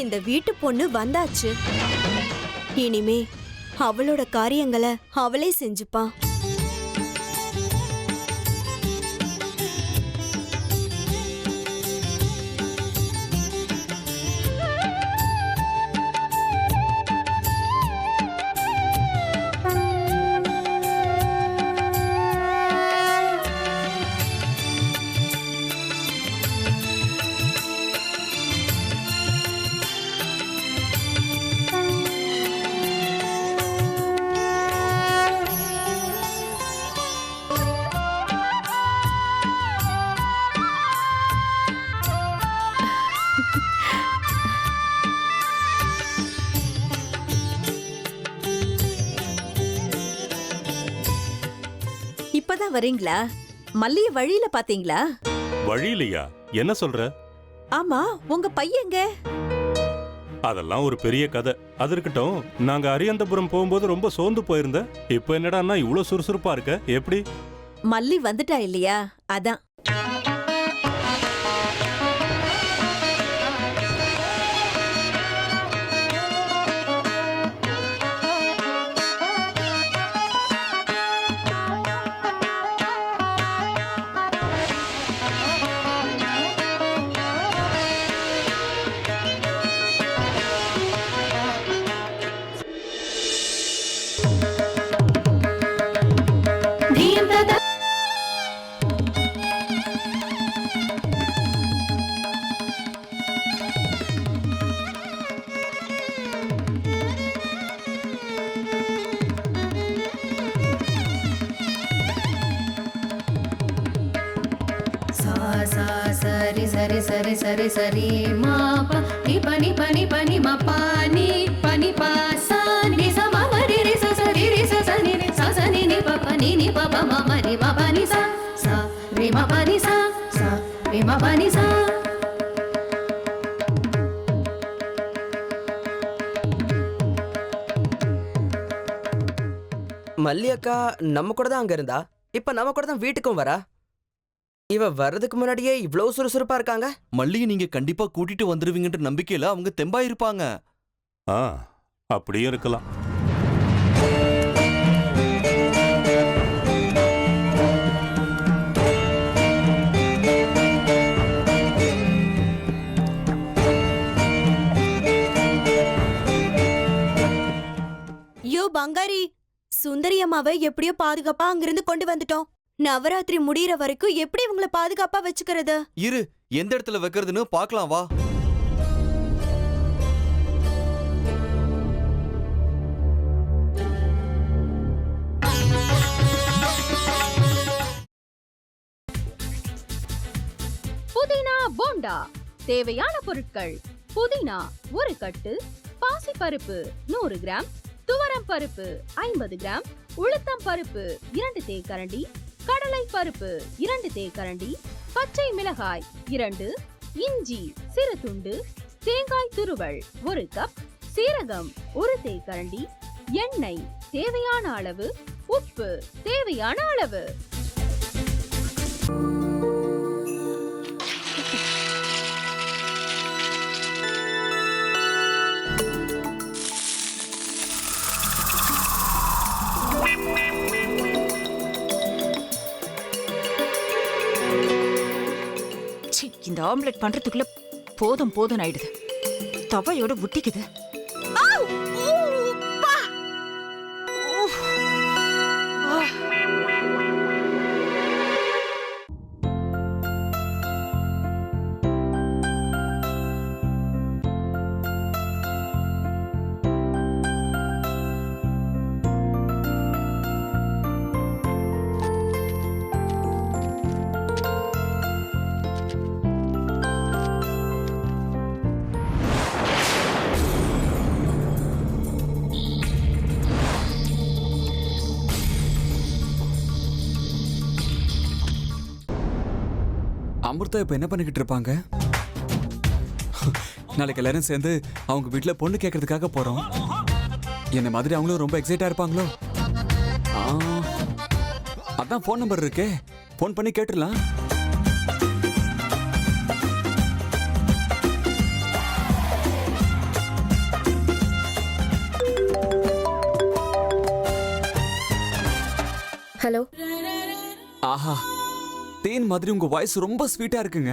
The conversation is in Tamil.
இந்த வீட்டு பொண்ணு வந்தாச்சு. இனிமே அவளோட காரியங்களை அவளே செஞ்சுப்பா. இப்பதான் வரீங்களா? மல்லிய வழியில பாத்தீங்களா? வழியிலையா? என்ன சொல்ற? ஆமா, உங்க பையங்க? அதெல்லாம் ஒரு பெரிய கதை. அது இருக்கட்டும், நாங்க அரியந்தபுரம் போகும்போது ரொம்ப சோர்ந்து போயிருந்த. இப்ப என்னடான்னா இவ்வளவு சுறுசுறுப்பா இருக்க, எப்படி? மல்லி வந்துட்டா இல்லையா, அதான். சரி சரி சரி சரி சரி மா பனி பனி பனி பனி மா பனி பனி பா சா நி ச ம ம ரி ரி ச ச ரி ரி ச ச நி ச ச நி நி ப ப நி நி ப ப ம ம ரி ம ப நி ச ச ரி ம ப நி ச ச ரி ம ப நி ச. மல்லி அக்கா நம்ம கூட தான் அங்க இருந்தா, இப்ப நம்ம கூட தான் வீட்டுக்கும் வரா. இவ வர்றதுக்கு முன்னாடியே இவ்வளவு சுறுசுறுப்பா இருக்காங்க. மல்லியை நீங்க கண்டிப்பா கூட்டிட்டு வந்துருவீங்கன்ற நம்பிக்கையில அவங்க தெம்பா இருப்பாங்க. அப்படியும் இருக்கலாம். யோ பங்காரி, சுந்தரி அம்மாவை எப்படியோ பாதுகாப்பா அங்கிருந்து கொண்டு வந்துட்டோம். நவராத்திரி முடியற வரைக்கும் எப்படி இவங்கள பாதுகாப்பா வச்சுக்கிறது? இரு, எந்த இடத்துல வைக்கிறதுன்னு பாக்கலாம் வா. புதினா போண்டா. தேவையான பொருட்கள்: புதினா 1 கட்டு, பாசிப்பருப்பு 100 கிராம், துவரம் பருப்பு 50 கிராம், உளுத்தம் பருப்பு 2 தேக்கரண்டி, கடலை பருப்பு 2 தேக்கரண்டி, பச்சை மிளகாய் 2, இஞ்சி சிறு துண்டு, தேங்காய் துருவல் 1 கப், சீரகம் 1 தேக்கரண்டி, எண்ணெய் தேவையான அளவு, உப்பு தேவையான அளவு. இந்த ஆம்லெட் பண்றதுக்குள்ள போதும் போதும் ஆயிடுது. தவையோட ஒட்டிக்குது. அமிர்தா இப்ப என்ன பண்ணிக்கிட்டு இருப்பாங்க? நாளைக்கு எல்லாரும் சேர்ந்து அவங்க வீட்டுல பொண்ணு கேட்கறதுக்காக போறோம். என்ன மாதிரி அவங்களும் ரொம்ப எக்ஸைட்டா இருப்பாங்களோ? ஆ, அதான் ஃபோன் நம்பர் இருக்கே, ஃபோன் பண்ணி கேட்டுடலாம். ஹலோ. ஆஹா, தேன் மாதிரி உங்க வாய்ஸ் ரொம்ப ஸ்வீட்டா இருக்குங்க.